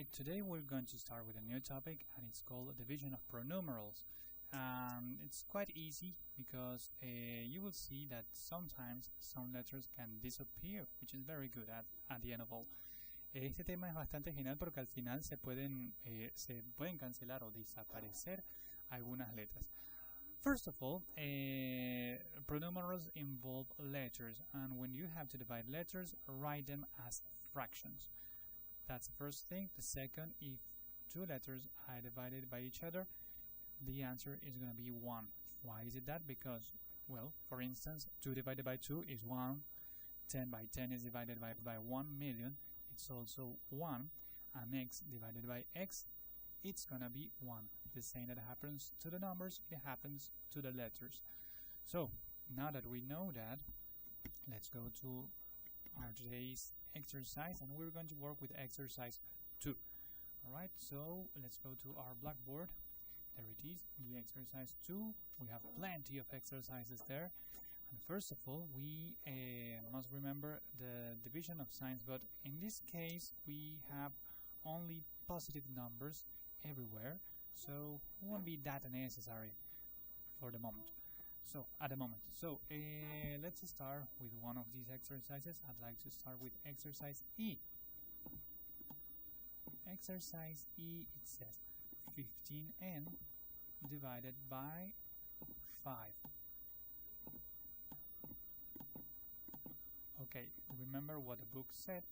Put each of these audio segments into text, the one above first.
Alright, today we're going to start with a new topic, and it's called division of pronumerals. It's quite easy because you will see that sometimes some letters can disappear, which is very good at the end of all. Este tema es bastante genial porque al final se pueden cancelar o desaparecer algunas letras. First of all, pronumerals involve letters, and when you have to divide letters, write them as fractions. That's the first thing. The second, if two letters are divided by each other, the answer is going to be 1. Why is it that? Because, well, for instance, 2 divided by 2 is 1, 10 by 10 is divided by 1 million, it's also 1, and x divided by x, it's going to be 1. The same that happens to the numbers, it happens to the letters. So, now that we know that, let's go to our today's exercise, and we're going to work with exercise 2. Alright, so let's go to our blackboard. There it is, the exercise 2. We have plenty of exercises there. And first of all, we must remember the division of signs, but in this case we have only positive numbers everywhere, so it won't be that necessary for the moment. So, at the moment. So, let's start with one of these exercises. I'd like to start with exercise E. Exercise E, it says 15n divided by 5. Okay, remember what the book said.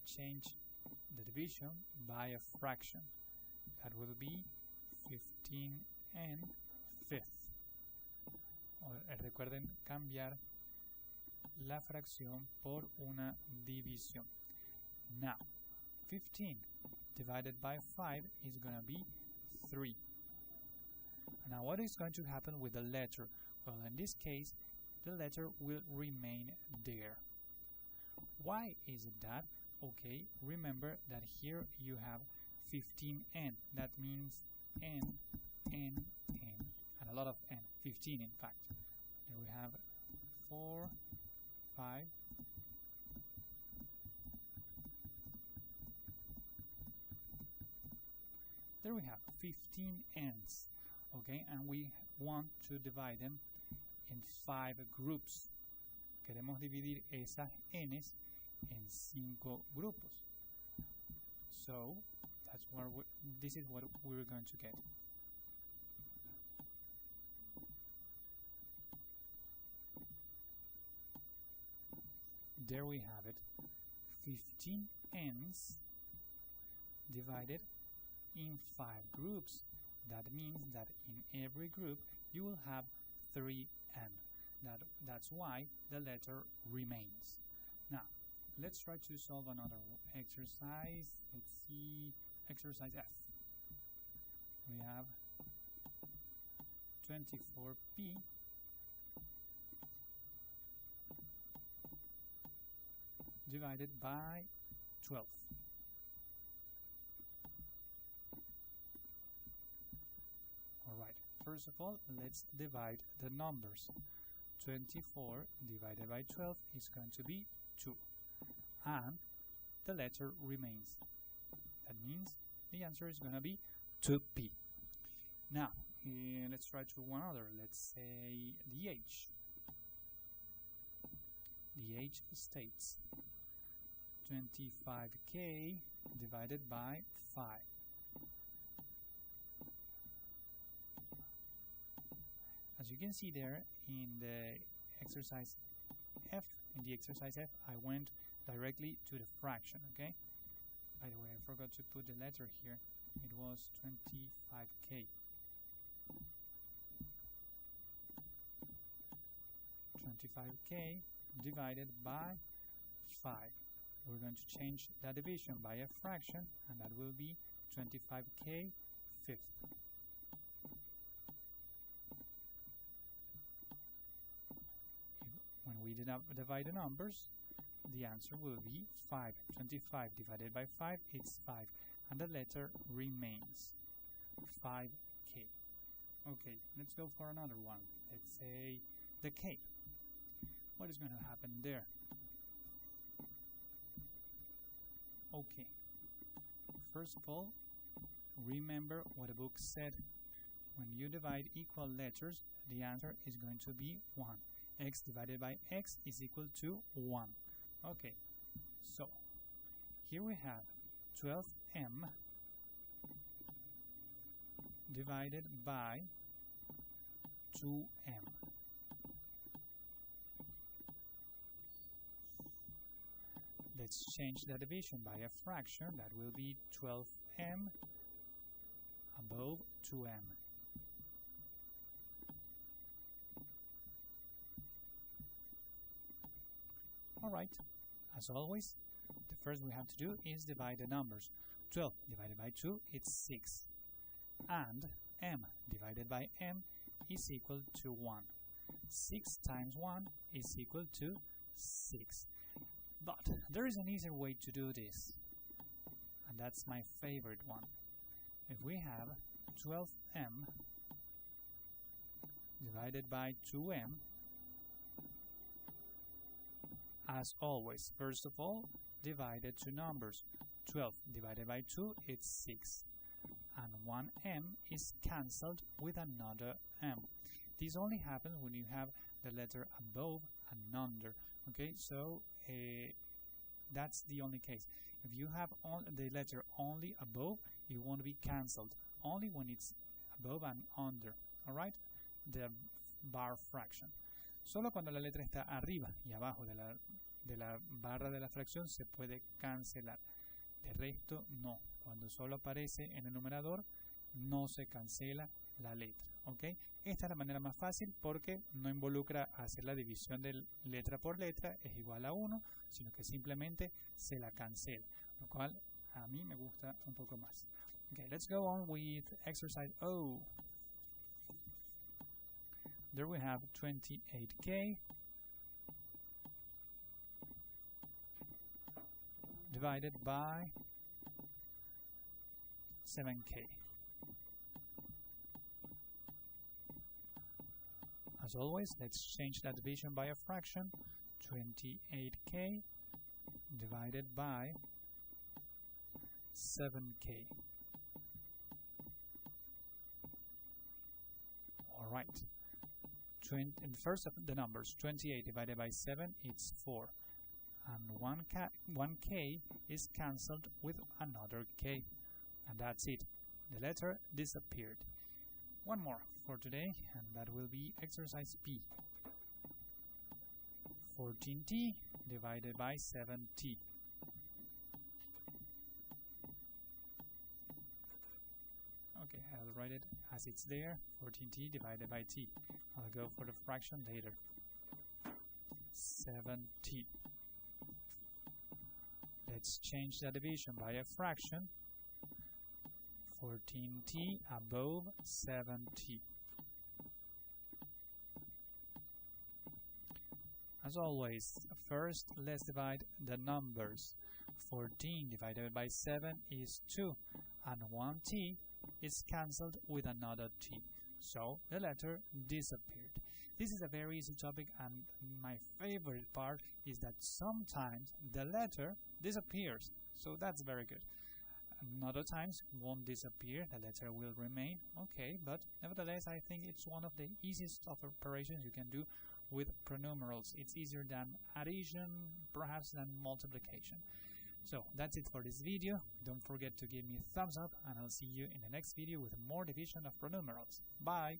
Change the division by a fraction. That will be 15n fifth. Recuerden cambiar la fracción por una división. Now, 15 divided by 5 is going to be 3. Now, what is going to happen with the letter? Well, in this case, the letter will remain there. Why is it that? Okay, remember that here you have 15n. That means n, and a lot of n. 15 in fact. Here we have 4, 5. There we have 15 n's. Okay, and we want to divide them in 5 groups. Queremos dividir esas n's en 5 grupos. So that's where this is what we're going to get. There we have it, 15 n's divided in 5 groups. That means that in every group you will have 3n. That's why the letter remains. Now, let's try to solve another exercise. Let's see, exercise F. We have 24p divided by 12. Alright, first of all, let's divide the numbers. 24 divided by 12 is going to be 2. And the letter remains. That means the answer is going to be 2p. Now, let's try to one other. Let's say the H. The H states 25k divided by 5. As you can see there in the exercise F, I went directly to the fraction, okay? By the way, I forgot to put the letter here. It was 25k. 25k divided by 5. We're going to change that division by a fraction, and that will be 25k fifth. When we divide the numbers, the answer will be 5. 25 divided by 5, it's 5. And the letter remains 5k. Okay, let's go for another one. Let's say the K. What is going to happen there? Okay, first of all, remember what the book said. When you divide equal letters, the answer is going to be 1. X divided by x is equal to 1. Okay, so here we have 12m divided by 2m. Let's change the division by a fraction. That will be 12m above 2m. Alright, as always, the first we have to do is divide the numbers. 12 divided by 2, it's 6. And m divided by m is equal to 1. 6 times 1 is equal to 6. But there is an easier way to do this, and that's my favorite one. If we have 12m divided by 2m, as always, first of all, divide the two numbers. 12 divided by 2, it's 6. And 1m is cancelled with another m. This only happens when you have the letter above and under. Okay, so that's the only case. If you have the letter only above, it won't be cancelled. Only when it's above and under. Alright? The bar fraction. Solo cuando la letra está arriba y abajo de la barra de la fracción se puede cancelar. De resto, no. Cuando solo aparece en el numerador, no se cancela la letra. ¿Okay? Esta es la manera más fácil porque no involucra hacer la división de letra por letra, es igual a 1, sino que simplemente se la cancela, lo cual a mí me gusta un poco más. Okay, let's go on with exercise O. There we have 28k divided by 7k. As always, let's change that division by a fraction. 28k divided by 7k. Alright. And first of the numbers, 28 divided by 7, it's 4. And 1k is cancelled with another k. And that's it. The letter disappeared. One more for today, and that will be exercise P. 14t divided by 7t. Okay, I'll write it as it's there. 14t divided by t. I'll go for the fraction later. 7t. Let's change the division by a fraction. 14t above 7t. As always, first let's divide the numbers. 14 divided by 7 is 2, and 1t is cancelled with another t. So the letter disappeared. This is a very easy topic, and my favorite part is that sometimes the letter disappears. So that's very good. And other times won't disappear, the letter will remain. Okay, but nevertheless I think it's one of the easiest of operations you can do with pronumerals. It's easier than addition, perhaps than multiplication. So that's it for this video. Don't forget to give me a thumbs up, and I'll see you in the next video with more division of pronumerals. Bye!